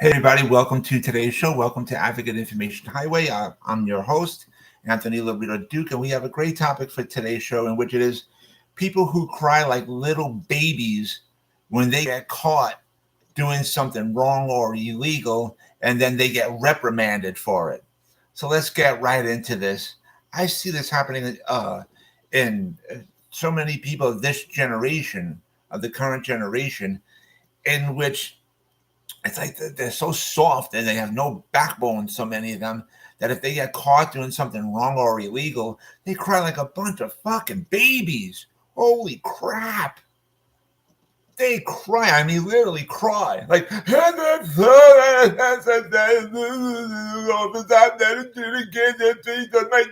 Hey, everybody, welcome to today's show. Welcome to Advocate Information Highway. I'm your host, Anthony Lorito-Duke, and we have a great topic for today's show, in which it is people who cry like little babies when they get caught doing something wrong or illegal, and then they get reprimanded for it. So let's get right into this. I see this happening in so many people of this generation, of the current generation, in which it's like they're so soft and they have no backbone, so many of them, that if they get caught doing something wrong or illegal, they cry like a bunch of fucking babies. Holy crap. They cry. I mean, literally cry. Like, my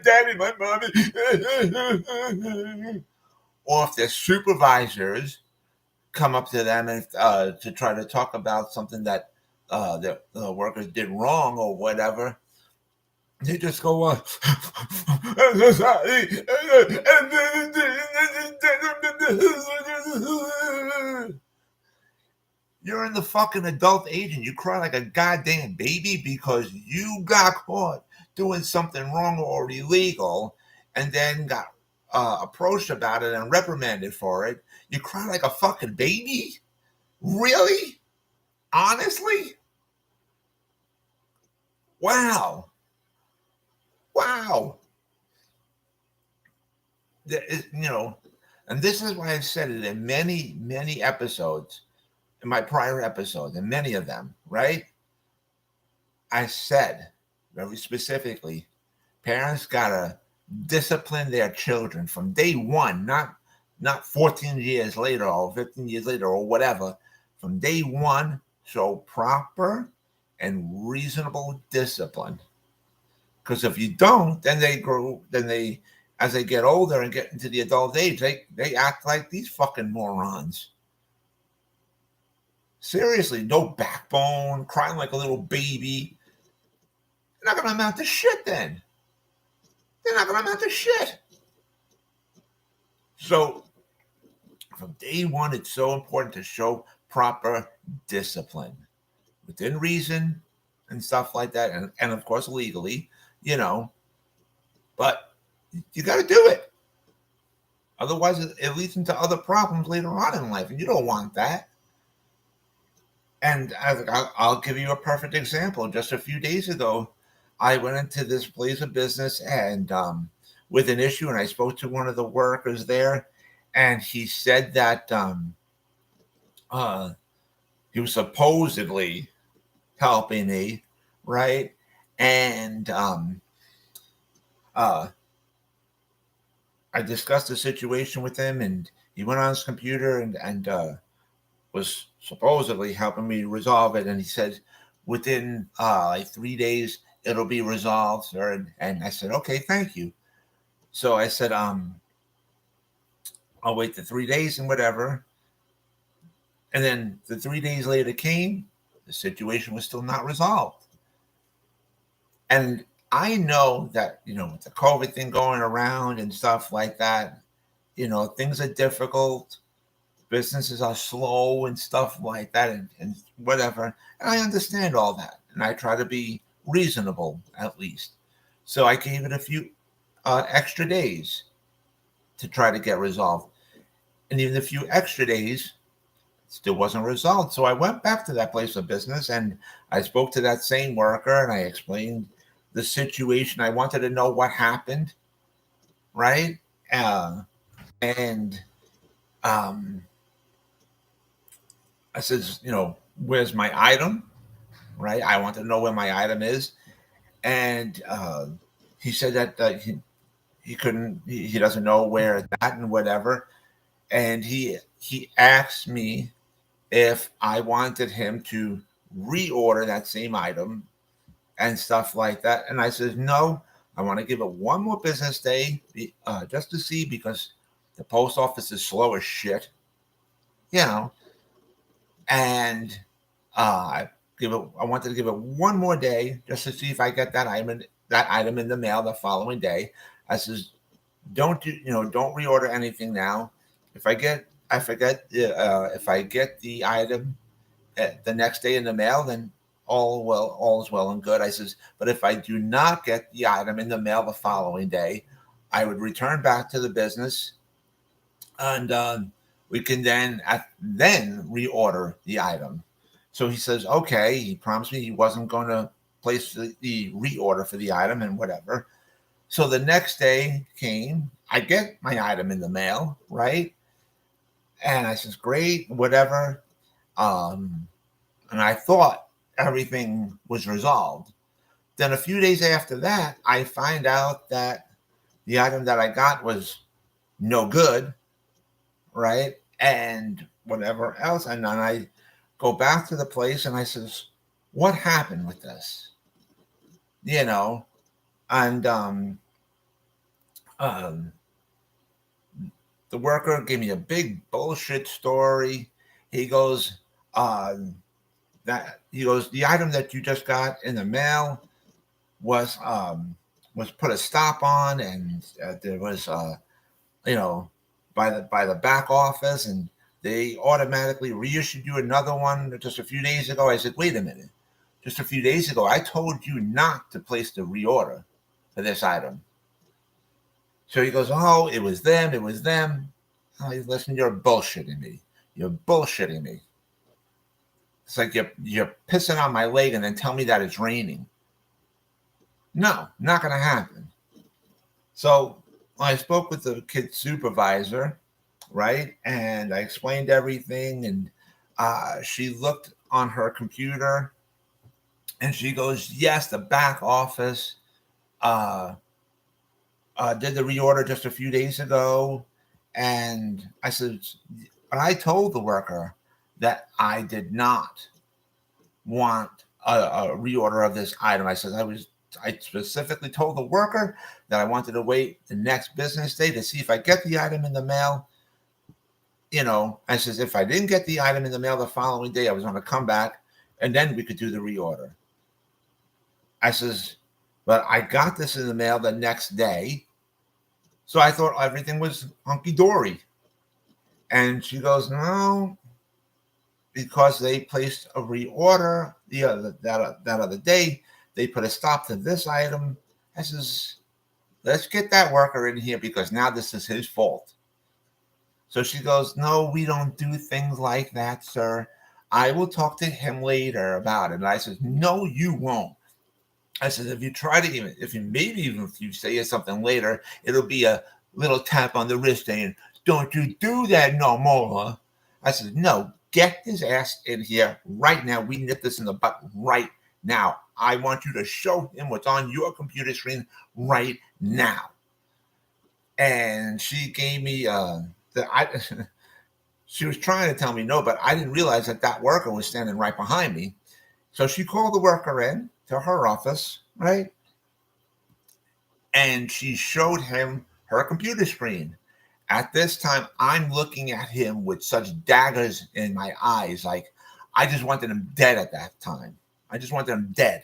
daddy, my mommy. Or if their supervisors come up to them and to try to talk about something that the workers did wrong or whatever, they just go, you're in the fucking adult age and you cry like a goddamn baby because you got caught doing something wrong or illegal and then got approached about it and reprimanded for it. You cry like a fucking baby? Really? Honestly? Wow. And this is why I've said it in many, many episodes, in my prior episodes, and many of them, right? I said very specifically, parents gotta discipline their children from day one, not 14 years later or 15 years later or whatever. From day one, show proper and reasonable discipline. Because if you don't, then as they get older and get into the adult age, they act like these fucking morons. Seriously, no backbone, crying like a little baby. They're not going to amount to shit then. They're not going to amount to shit. So from day one, it's so important to show proper discipline within reason and stuff like that. And of course, legally, but you got to do it. Otherwise, it leads into other problems later on in life, and you don't want that. And I'll give you a perfect example. Just a few days ago, I went into this place of business and with an issue, and I spoke to one of the workers there, and he said that he was supposedly helping me, right? And I discussed the situation with him, and he went on his computer and was supposedly helping me resolve it. And he said, within like 3 days, it'll be resolved, sir. And I said, okay, thank you. So I said, I'll wait the 3 days and whatever. And then the 3 days later came, the situation was still not resolved. And I know that, with the COVID thing going around and stuff like that, things are difficult. Businesses are slow and stuff like that and whatever. And I understand all that. And I try to be reasonable, at least. So I gave it a few extra days to try to get resolved. And even a few extra days still wasn't resolved. So I went back to that place of business and I spoke to that same worker and I explained the situation. I wanted to know what happened, right? And I said, where's my item, right? I want to know where my item is. And he said that he couldn't, he doesn't know where it's at and whatever. And he asked me if I wanted him to reorder that same item and stuff like that. And I said, no, I want to give it one more business day just to see, because the post office is slow as shit, and I wanted to give it one more day just to see if I get that item in the mail the following day. I says, don't reorder anything now. If I get the item the next day in the mail, then all is well and good. I says, but if I do not get the item in the mail the following day, I would return back to the business, and we can then reorder the item. So he says, okay. He promised me he wasn't going to place the reorder for the item and whatever. So the next day came. I get my item in the mail, right? And I says, great, whatever. And I thought everything was resolved. Then a few days after that, I find out that the item that I got was no good, right? And whatever else. And then I go back to the place and I says, what happened with this? You know, and um, the worker gave me a big bullshit story. He goes, the item that you just got in the mail was put a stop on, and there was by the back office, and they automatically reissued you another one just a few days ago. I said, wait a minute, just a few days ago I told you not to place the reorder for this item. So he goes, oh, it was them. Oh, listen, you're bullshitting me. It's like you're pissing on my leg and then tell me that it's raining. No, not going to happen. So I spoke with the kid's supervisor, right? And I explained everything. And she looked on her computer and she goes, yes, the back office did the reorder just a few days ago. And I said, but I told the worker that I did not want a reorder of this item. I said, I specifically told the worker that I wanted to wait the next business day to see if I get the item in the mail. I says, if I didn't get the item in the mail the following day, I was going to come back and then we could do the reorder. I says, but I got this in the mail the next day. So I thought everything was hunky-dory. And she goes, no, because they placed a reorder that other day, they put a stop to this item. I says, let's get that worker in here because now this is his fault. So she goes, no, we don't do things like that, sir. I will talk to him later about it. And I said, no, you won't. I said, if you say something later, it'll be a little tap on the wrist saying, don't you do that no more. I said, no, get his ass in here right now. We nip this in the butt right now. I want you to show him what's on your computer screen right now. And she gave me she was trying to tell me no, but I didn't realize that worker was standing right behind me. So she called the worker in to her office, right? And she showed him her computer screen. At this time, I'm looking at him with such daggers in my eyes. Like, I just wanted him dead at that time. I just wanted him dead.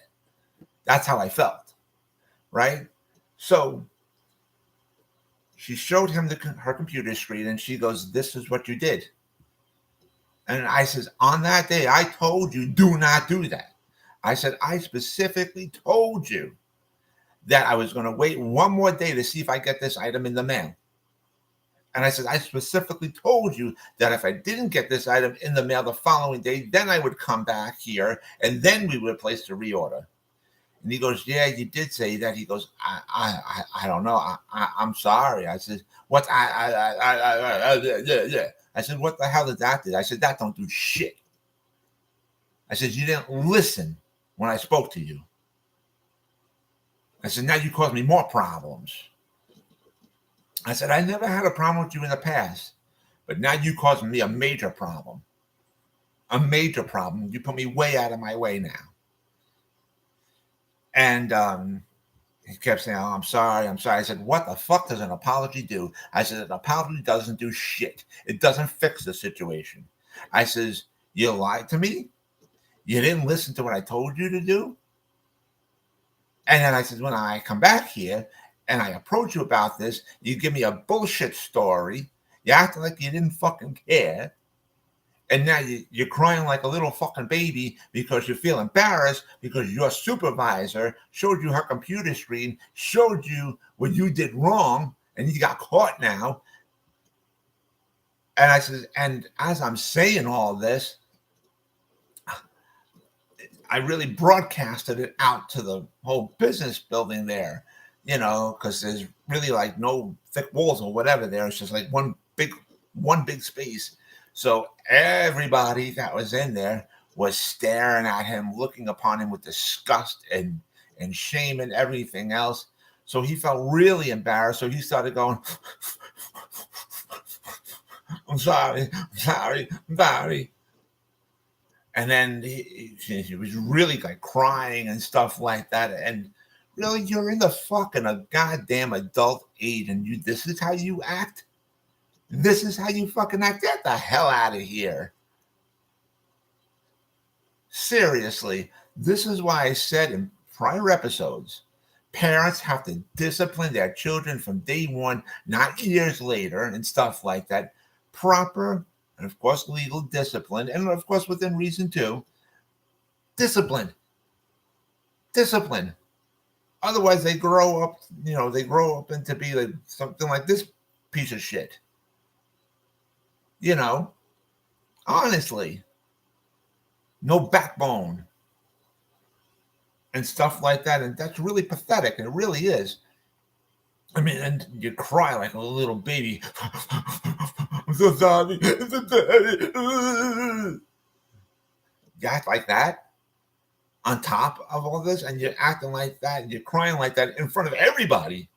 That's how I felt, right? So she showed him her computer screen, and she goes, this is what you did. And I says, on that day, I told you, do not do that. I said, I specifically told you that I was going to wait one more day to see if I get this item in the mail. And I said, I specifically told you that if I didn't get this item in the mail the following day, then I would come back here and then we would place the reorder. And he goes, yeah, you did say that. He goes, I don't know. I'm sorry. I said, what? I said, what the hell did that do? I said, that don't do shit. I said, you didn't listen when I spoke to you. I said, now you caused me more problems. I said, I never had a problem with you in the past, but now you caused me a major problem. A major problem. You put me way out of my way now. And he kept saying, oh, I'm sorry. I said, what the fuck does an apology do? I said, an apology doesn't do shit. It doesn't fix the situation. I says, you lied to me? You didn't listen to what I told you to do? And then I said, when I come back here and I approach you about this, you give me a bullshit story. You act like you didn't fucking care. And now you're crying like a little fucking baby because you feel embarrassed because your supervisor showed you her computer screen, showed you what you did wrong, and you got caught now. And I said, and as I'm saying all this, I really broadcasted it out to the whole business building there, because there's really like no thick walls or whatever there. It's just like one big space. So everybody that was in there was staring at him, looking upon him with disgust and shame and everything else. So he felt really embarrassed. So he started going, I'm sorry. And then he was really like crying and stuff like that. And really, you're in the fucking a goddamn adult age, and this is how you act? This is how you fucking act? Get the hell out of here. Seriously, this is why I said in prior episodes, parents have to discipline their children from day one, not years later and stuff like that. Proper, and of course, legal discipline, and of course, within reason too. Discipline. Otherwise, they grow up into be like something like this piece of shit. Honestly, no backbone and stuff like that. And that's really pathetic. It really is. I mean, and you cry like a little baby. I'm so sorry. You act like that on top of all this, and you're acting like that, and you're crying like that in front of everybody.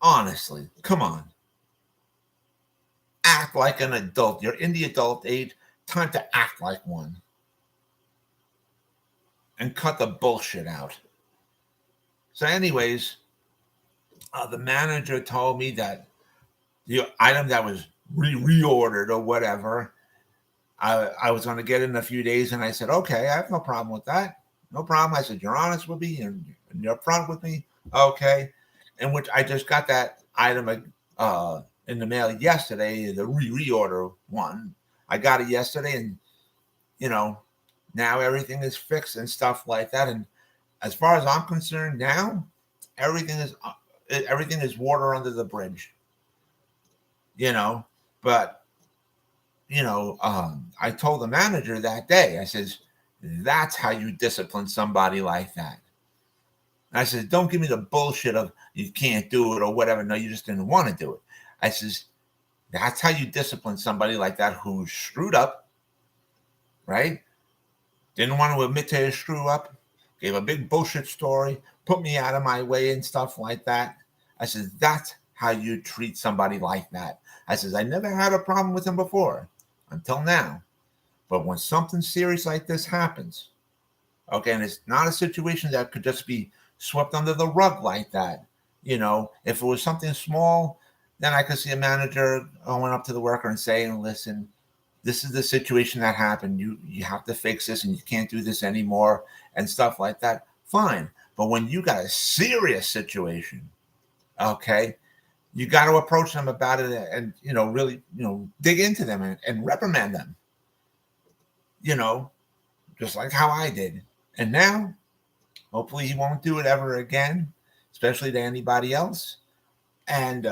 Honestly, come on. Act like an adult. You're in the adult age. Time to act like one. And cut the bullshit out. So anyways, the manager told me that the item that was reordered or whatever, I was going to get it in a few days. And I said, okay, I have no problem with that. No problem. I said, you're honest with me and you're upfront with me. Okay. In which I just got that item in the mail yesterday, the reorder one. I got it yesterday, and now everything is fixed and stuff like that. And as far as I'm concerned, now everything is water under the bridge. But I told the manager that day. I says, that's how you discipline somebody like that. And I said, don't give me the bullshit of you can't do it or whatever. No, you just didn't want to do it. I says, that's how you discipline somebody like that who's screwed up, right? Didn't want to admit to his screw up, gave a big bullshit story, put me out of my way and stuff like that. I said, that's how you treat somebody like that. I says, I never had a problem with him before until now. But when something serious like this happens, okay, and it's not a situation that could just be swept under the rug like that. If it was something small, then I could see a manager going up to the worker and saying, listen, this is the situation that happened. You have to fix this and you can't do this anymore and stuff like that. Fine. But when you got a serious situation, okay, you got to approach them about it and, really, dig into them and reprimand them, just like how I did. And now, hopefully he won't do it ever again, especially to anybody else. And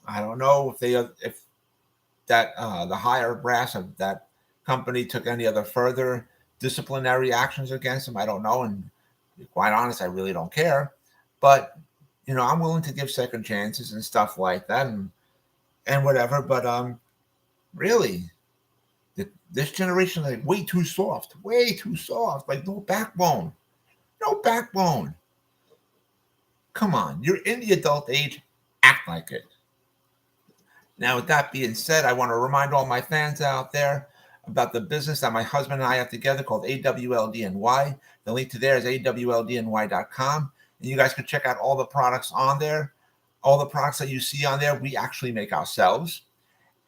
I don't know if the higher brass of that company took any other further disciplinary actions against him. I don't know. And to be quite honest, I really don't care. But, I'm willing to give second chances and stuff like that and whatever. But really, this generation is like way too soft, like no backbone. Come on, you're in the adult age, act like it. Now, with that being said, I want to remind all my fans out there about the business that my husband and I have together called AWLDNY. The link to there is awldny.com. And you guys can check out all the products on there. All the products that you see on there, we actually make ourselves.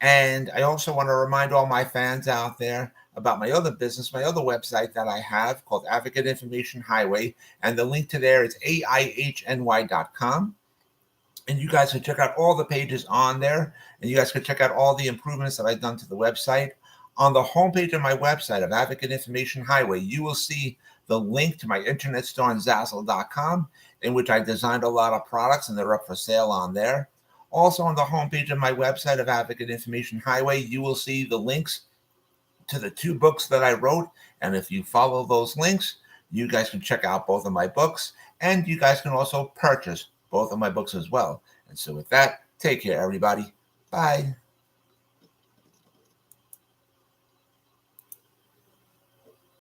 And I also want to remind all my fans out there about my other business, my other website that I have called Advocate Information Highway. And the link to there is AIHNY.com. And you guys can check out all the pages on there. And you guys can check out all the improvements that I've done to the website. On the homepage of my website of Advocate Information Highway, you will see the link to my internet store on Zazzle.com, in which I designed a lot of products and they're up for sale on there. Also, on the homepage of my website of Advocate Information Highway, you will see the links to the 2 books that I wrote. And if you follow those links, you guys can check out both of my books, and you guys can also purchase both of my books as well. And so with that, take care, everybody. Bye.